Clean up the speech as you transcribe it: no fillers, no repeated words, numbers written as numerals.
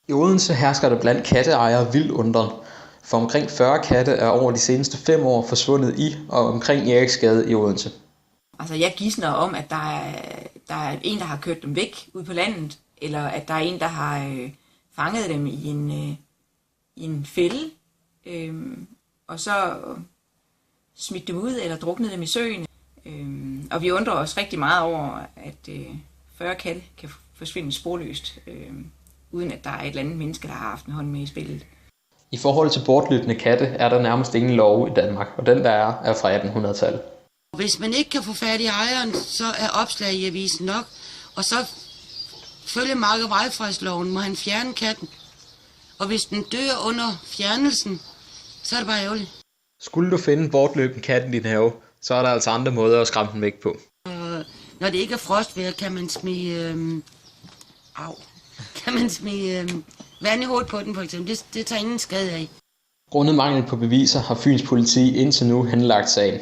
I Odense hersker der blandt katteejere vild undren, for omkring 40 katte er over de seneste 5 år forsvundet i og omkring Eriksgade i Odense. Altså jeg gisner om, at der er en, der har kørt dem væk ud på landet, eller at der er en, der har fanget dem i en fælde, og så smidt dem ud eller druknet dem i søen. Og vi undrer os rigtig meget over, at 40 katte kan forsvinde sporløst, uden at der er et eller andet menneske, der har haft en hånd med i spillet. I forhold til bortløbende katte er der nærmest ingen lov i Danmark, og den der er fra 1800-tallet. Hvis man ikke kan få fat i ejeren, så er opslag i avisen nok, og så følge mark- og vejfredsloven må han fjerne katten. Og hvis den dør under fjernelsen, så er det bare ærgerligt. Skulle du finde en bortløbende kat i din have, så er der altså andre måder at skræmme den væk på. Når det ikke er frostvejr, kan man smide vand i hovedet på den for eksempel. Det tager ingen skade af. Grundet mangel på beviser har Fyns politi indtil nu henlagt sagen.